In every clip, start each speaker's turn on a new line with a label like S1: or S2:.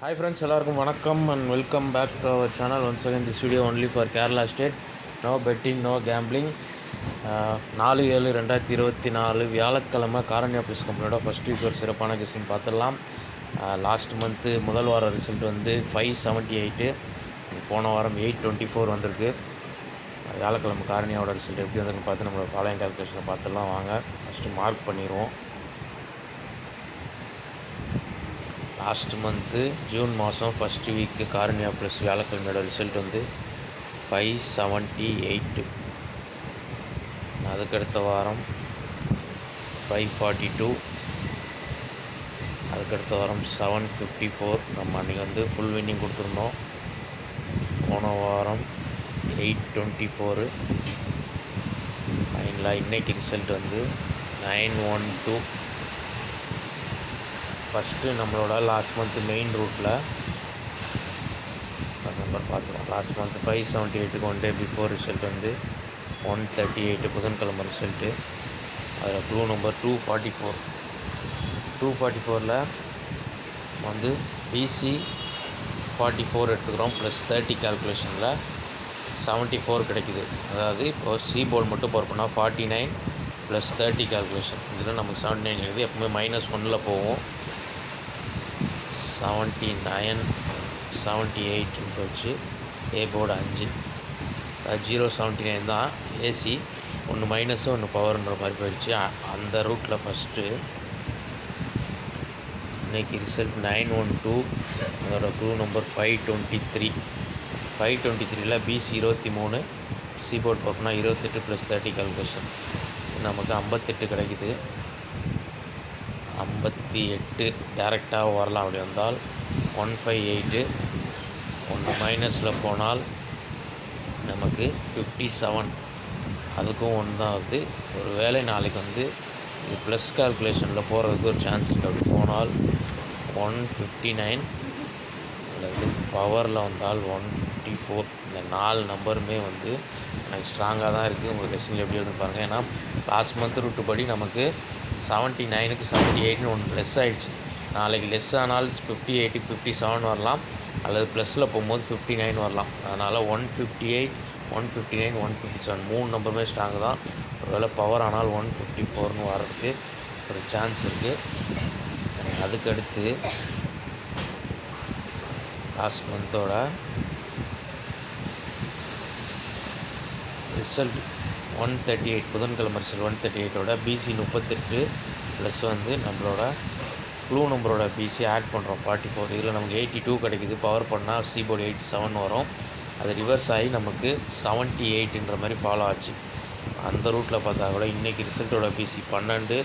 S1: Hi friends, எல்லாருக்கும் வணக்கம் and welcome back to our channel. Once again, this video only for Kerala State. No betting, no gambling. 4/7/2024 வியாழக்கிழமை Karunya plus கம்பெனியோட first week ஒரு சிறப்பான guessing பார்த்துடலாம். Last month முதல் வார ரிசல்ட் வந்து 578, போன வாரம் 824 வந்திருக்கு. வியாழக்கிழமை காரணியாவோட ரிசல்ட் எப்படி வந்திருக்குன்னு பார்த்து நம்மளோட ஃபாலோயிங் கால்குலேஷனை பார்த்துடலாம். வாங்க ஃபஸ்ட்டு மார்க் பண்ணிடுவோம். லாஸ்ட் மந்த்து ஜூன் மாதம் ஃபஸ்ட்டு வீக்கு காரணியா ப்ளஸ் வியாழக்கிழமையோட ரிசல்ட் வந்து 578. அதுக்கடுத்த வாரம் 542, அதுக்கடுத்த வாரம் 754. நம்ம அன்றைக்கி வந்து ஃபுல் வின்னிங் கொடுத்துருந்தோம். போன வாரம் 824. ஃபைனலாக இன்றைக்கி ரிசல்ட் வந்து 912. ஃபஸ்ட்டு நம்மளோட லாஸ்ட் மந்த்து மெயின் ரூட்டில் நம்பர் பார்த்துருவோம். லாஸ்ட் மந்த் 578க்கு 1 டே பிஃபோர் ரிசல்ட் வந்து 138 புதன்கிழமை ரிசல்ட்டு. அதில் க்ளூ நம்பர் 244. 244ல் வந்து பிசி 44 எடுத்துக்கிறோம். ப்ளஸ் 30 கால்குலேஷனில் 74 கிடைக்குது. அதாவது இப்போ சி போல் மட்டும் பவர் பண்ணால் 49 ப்ளஸ் 30 கால்குலேஷன். இதில் நமக்கு 79 இருக்குது. எப்பவுமே -1 போகும். 79 78 போச்சு. A board 5. 079 தான் ஏசி. ஒன்று மைனஸு ஒன்று பவர்ன்ற மாதிரி போயிடுச்சு. அந்த ரூட்டில் ஃபஸ்ட்டு இன்றைக்கி ரிசல்ட் 912. அதோட க்ளூ நம்பர் 523. 523ல் பிசி 23, சி போர்டு பார்க்கணும்னா 28 ப்ளஸ் 30 கால்குலேஷன். நமக்கு 58 கிடைக்குது. 58 டேரெக்டாக வரலாம். அப்படி வந்தால் 158. ஒன்று மைனஸில் போனால் நமக்கு 57. அதுக்கும் ஒன்று தான் ஆகுது. ஒரு வேளை நாளைக்கு வந்து இது ப்ளஸ் கால்குலேஷனில் போகிறதுக்கு ஒரு சான்ஸ் இருக்குது. அப்படி போனால் 159 அல்லது பவரில் வந்தால் 154. இந்த 4 நம்பருமே வந்து எனக்கு ஸ்ட்ராங்காக தான் இருக்குது. உங்கள் கெஸ்ஸிங்கில் எப்படி வந்து பாருங்கள். ஏன்னா லாஸ்ட் மந்த் ரூட்டு படி நமக்கு 79க்கு 78ன்னு ஒன்று ப்ளஸ் ஆகிடுச்சு. நாளைக்கு லெஸ் ஆனால் 58க்கு 57 வரலாம், அல்லது ப்ளஸில் போகும்போது 59 வரலாம். அதனால் 158, 159, 157 3 நம்பருமே ஸ்ட்ராங்கு தான். ஒருவேளை பவர் ஆனால் 154ன்னு வர்றதுக்கு ஒரு சான்ஸ் இருக்குது. அதுக்கடுத்து லாஸ்ட் மந்தோட ரிசல்ட் 138 புதன்கிழமை ரிசல்ட் 138ஓட பிசி 38 ப்ளஸ் வந்து நம்மளோட க்ளூ நம்பரோட பிசி ஆட் பண்ணுறோம் 44. இதில் நமக்கு 82 கிடைக்குது. பவர் பண்ணால் சி போர்டு 87 வரும். அது ரிவர்ஸ் ஆகி நமக்கு 78ன்ற மாதிரி ஃபாலோ ஆச்சு. அந்த ரூட்டில் பார்த்தா கூட இன்றைக்கி ரிசல்ட்டோட பிசி 12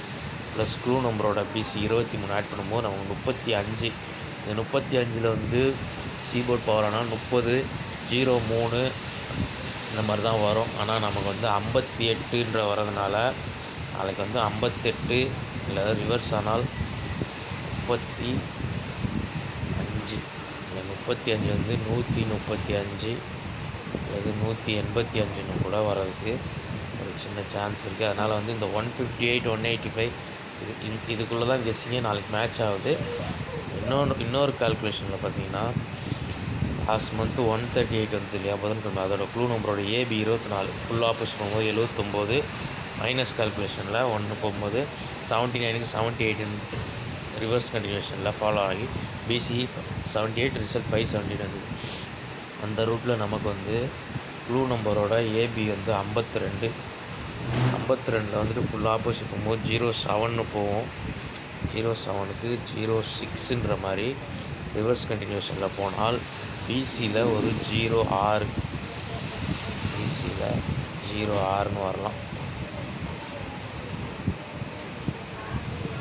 S1: ப்ளஸ் க்ளூ நம்பரோட பிசி 23 ஆட் பண்ணும்போது நமக்கு 35. இந்த 35ல் வந்து சி போர்டு பவர் ஆனால் 30, 03 இந்த மாதிரி தான் வரும். ஆனால் நமக்கு வந்து 58ன்ற வரதுனால நாளைக்கு வந்து 58 இல்லை ரிவர்ஸ் ஆனால் 35. இந்த 35 வந்து 135 அல்லது 185ன்னு கூட வர்றதுக்கு ஒரு சின்ன சான்ஸ் இருக்குது. அதனால் வந்து இந்த 158, 185 இதுக்குள்ளே தான் கெஸ்ஸிங்கே நாளைக்கு மேட்ச் ஆகுது. இன்னொரு கால்குலேஷனில் பார்த்தீங்கன்னா லாஸ்ட் மந்த்து 138 வந்து இல்லையா புதன்கிழமை. அதோட க்ளூ நம்பரோட ஏபி 24 ஃபுல் ஆப்போசிட் போகும்போது 79. மைனஸ் கால்குலேஷனில் 1 போகும்போது 79க்கு 78 ரிவர்ஸ் கண்டினியூஷனில் ஃபாலோ ஆகி பிசி 78 ரிசல்ட் 578 வந்தது. அந்த ரூட்டில் நமக்கு வந்து க்ளூ நம்பரோட ஏபி வந்து 52. 52ல் வந்துட்டு ஃபுல் ஆப்போசிட் போகும்போது 07ன்னு போவோம். 07க்கு 06ன்ற மாதிரி ரிவர்ஸ் கண்டினியூஷனில் போனால் பிசியில் ஒரு 06, பிசியில் 06ன்னு வரலாம்.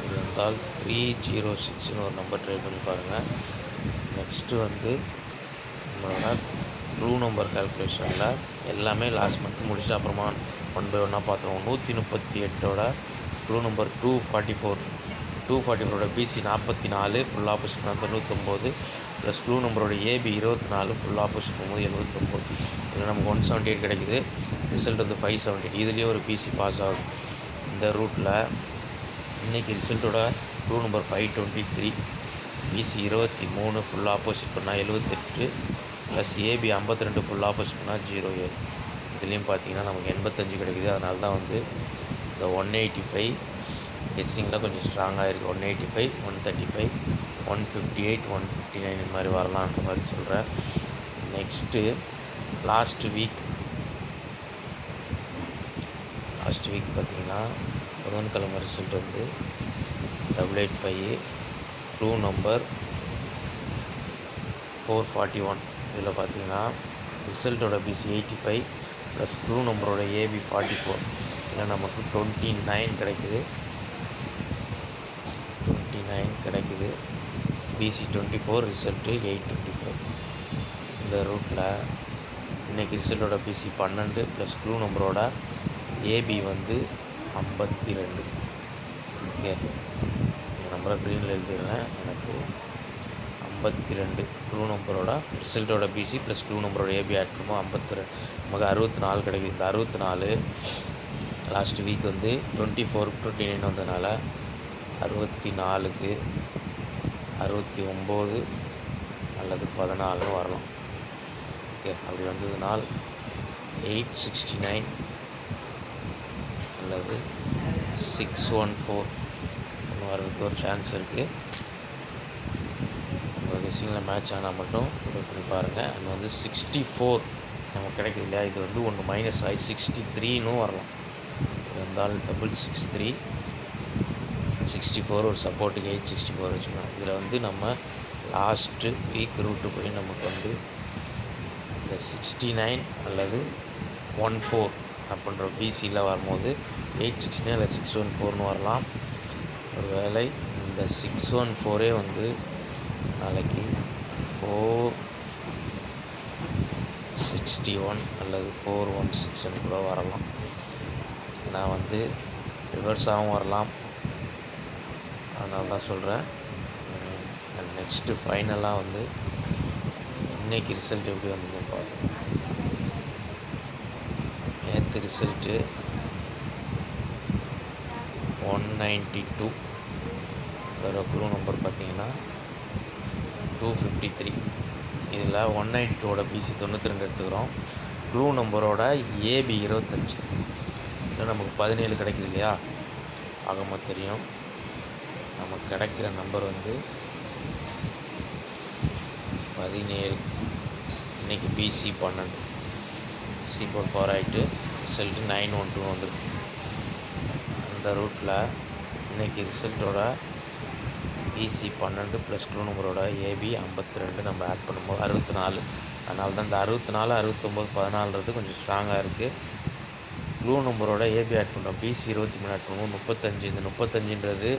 S1: இது வந்தால் 306ன்னு ஒரு நம்பர் ட்ரை பண்ணி பாருங்கள். நெக்ஸ்ட்டு வந்து நம்மளோட க்ளூ நம்பர் கால்குலேஷனில் எல்லாமே லாஸ்ட் மந்த் முடிச்சு அப்புறமா 1 by 1 பார்த்துருவோம். 138ஓட க்ளூ நம்பர் 244ஓட BC 44 full opposite 99 plus clue நம்பரோட ஏபி 24 ஃபுல் ஆப்போசிட் போகும்போது 79. இதில் நமக்கு 178 கிடைக்குது. ரிசல்ட் வந்து 578. இதுலேயே ஒரு பிசி பாஸ் ஆகுது. இந்த ரூட்டில் இன்றைக்கி ரிசல்ட்டோட க்ளூ நம்பர் 523. பிசி 23 ஃபுல் ஆப்போசிட் பண்ணால் 78 ப்ளஸ் ஏபி 52 ஃபுல் ஆப்போசிட் பண்ணால் 07. இதுலேயும் பார்த்தீங்கன்னா நமக்கு 85 கிடைக்குது. அதனால தான் வந்து இந்த 185 கெஸ்ஸிங்கில் கொஞ்சம் ஸ்ட்ராங்காக இருக்குது. 185, 135, 158, 159 இந்த மாதிரி வரலான்ற மாதிரி சொல்கிறேன். நெக்ஸ்ட்டு லாஸ்ட் வீக் பார்த்திங்கன்னா புதன்கிழமை ரிசல்ட் வந்து 885 க்ளூ நம்பர் 441. இதில் பார்த்தீங்கன்னா ரிசல்ட்டோட பிசி 85 ப்ளஸ் க்ளூ நம்பரோட ஏபி 44. இதில் நமக்கு 29 கிடைக்குது. PC 24, result 825. இந்த ரூட்டில் இன்றைக்கி ரிசல்ட்டோட பிசி 12 ப்ளஸ் க்ளூ நம்பரோட ஏபி வந்து 52. ஓகே, இந்த நம்பரை க்ரீனில் எழுதிடுறேன். எனக்கு 52 க்ளூ நம்பரோட ரிசல்ட்டோட பிசி ப்ளஸ் க்ளூ நம்பரோட ஏபி ஆட் பண்ணும்போது 52, நமக்கு 64 கிடைக்குது. இந்த 64 லாஸ்ட் வீக் வந்து 24, 29 வந்ததுனால 64க்கு 69 அல்லது 14 வரலாம். ஓகே, அப்படி வந்ததுனால் 869 அல்லது 614 வரதுக்கு ஒரு சான்ஸ் இருக்குது. உங்கள் கெஸ்ஸிங்கில் மேட்ச் ஆனால் மட்டும் பண்ணி பாருங்கள். அது வந்து 64 நமக்கு கிடைக்குது இல்லையா, இது வந்து ஒன்று மைனஸ் ஆகி 63ன்னு வரலாம். இருந்தால் 663 64 ஒரு சப்போர்ட்டுக்கு 864 வச்சுக்கலாம். இதில் வந்து நம்ம லாஸ்ட்டு வீக் ரூட்டு போய் நமக்கு வந்து இந்த 69 அல்லது 14 அப்படின்ற பிசியில் வரும்போது 869 அல்லது 614ன்னு வரலாம். ஒரு வேளை இந்த 614 வந்து நாளைக்கு 461 அல்லது 416 கூட வரலாம். நான் வந்து ரிவர்ஸாகவும் வரலாம், அதனால தான் சொல்கிறேன். நெக்ஸ்ட்டு ஃபைனலாக வந்து இன்றைக்கி ரிசல்ட் எப்படி வந்ததுன்னு பார்ப்போம். நேற்று ரிசல்ட்டு 192. அதோட க்ளூ நம்பர் பார்த்திங்கன்னா 253. இதில் 192ஓட பிசி 92 எடுத்துக்கிறோம். க்ளூ நம்பரோட ஏபி 25. இதில் நமக்கு 17 கிடைக்குது இல்லையா, ஆகமாக தெரியும். நமக்கு கிடைக்கிற நம்பர் வந்து 17. இன்றைக்கி பிசி 12, C4 பவர் ஆகிட்டு ரிசல்ட்டு 912 வந்துருக்கு. அந்த ரூட்டில் இன்றைக்கி ரிசல்ட்டோட பிசி 12 ப்ளஸ் க்ளூ நம்பரோட ஏபி 52 நம்ம ஆட் பண்ணும்போது 64. அதனால தான் இந்த 64, 69, 14றது கொஞ்சம் ஸ்ட்ராங்காக இருக்குது. க்ளூ நம்பரோட ஏபி ஆட் பண்ணுறோம். பிசி 23 ஆட் பண்ணுவோம் 35. இந்த 35ன்றது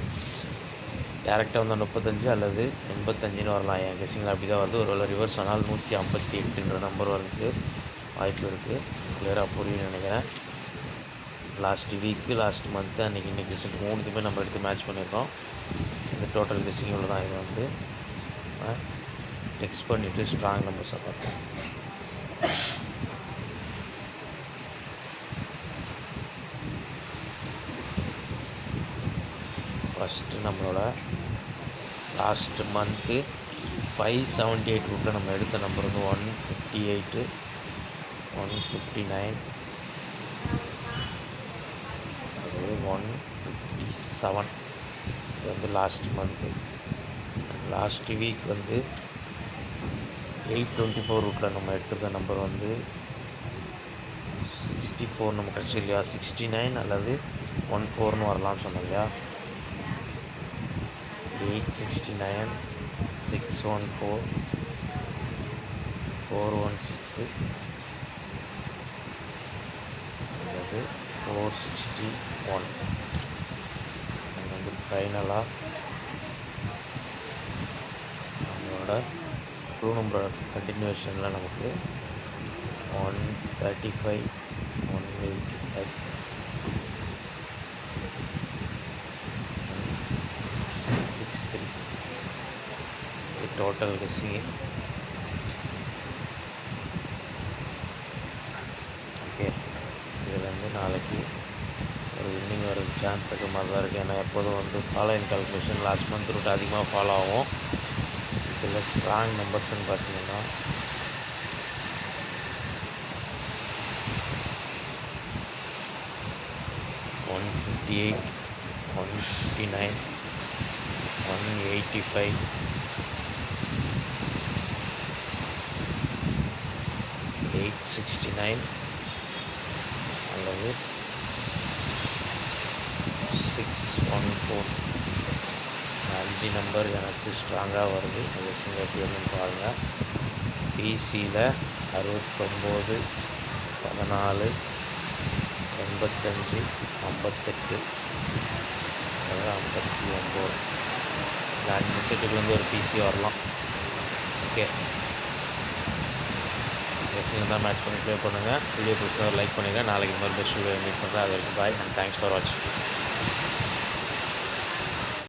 S1: டேரெக்டாக வந்தால் 35 அல்லது 85ன்னு வரலாம். என் கெஸ்ஸிங்கில் அப்படி தான் வருது. ஒரு ரிவர்ஸ் ஆனால் 158ன்ற நம்பர் வரதுக்கு வாய்ப்பு இருக்குது. கிளியராக புரியும்னு நினைக்கிறேன். லாஸ்ட் வீக்கு லாஸ்ட் மந்த்து அன்றைக்கி ரிசல்ட் 3த்துமே நம்ம எடுத்து மேட்ச் பண்ணியிருக்கோம். இந்த டோட்டல் கெஸ்ஸிங் இவ்வளோ தான். இது வந்து டெக்ஸ்ட் பண்ணிவிட்டு ஸ்ட்ராங் நம்பர்ஸை பார்த்தேன். ஃபஸ்ட்டு நம்மளோட லாஸ்ட் மந்த்து 578 ரூட்டில் நம்ம எடுத்த நம்பர் வந்து 158, 159, அது 157. இது வந்து லாஸ்ட் மந்த்து. லாஸ்ட் வீக் வந்து 824 ரூட்டில் நம்ம எடுத்துருக்க நம்பர் வந்து 64 நம்ம கிடச்சி இல்லையா. 69 அல்லது 14ன்னு வரலாம்னு சொன்னோம் இல்லையா. 869, 614, 416 அல்லது 461. அது வந்து ஃபைனலாக நம்மளோட க்ளூ நம்பர் கண்டினியூஷனில் நமக்கு 135, 185, 663 டோட்டல் கெஸ்ஸிங். ஓகே, இதில் வந்து நாளைக்கு ஒரு வின்னிங் வர சான்ஸ் அதிகமாக தான் இருக்குது. ஏன்னா எப்போதும் வந்து following calculation last month route அதிகமாக ஃபாலோ ஆகும். இதில் ஸ்ட்ராங் நம்பர்ஸ்ன்னு பார்த்தீங்கன்னா 158, 159, 185, 869 அல்லது 614. 5 நம்பர் எனக்கு ஸ்ட்ராங்காக வருது. அது எப்படி பாருங்கள். பிசியில் 69, 14, 85, 58, 59. இந்த 5 செட்டுக்குலேருந்து ஒரு பிசி வரலாம். ஓகே, கெஸ்ஸிங் தான் மேட்ச் பண்ணி ப்ளே பண்ணுங்கள். வீடியோ பிடிச்சா லைக் பண்ணுங்கள். நாளைக்கு இந்த மாதிரி பெஸ்ட் வீடியோ மீட் பண்ணுறேன். அது வரைக்கும் பாய் அண்ட் தேங்க்ஸ் ஃபார் வாட்சிங்.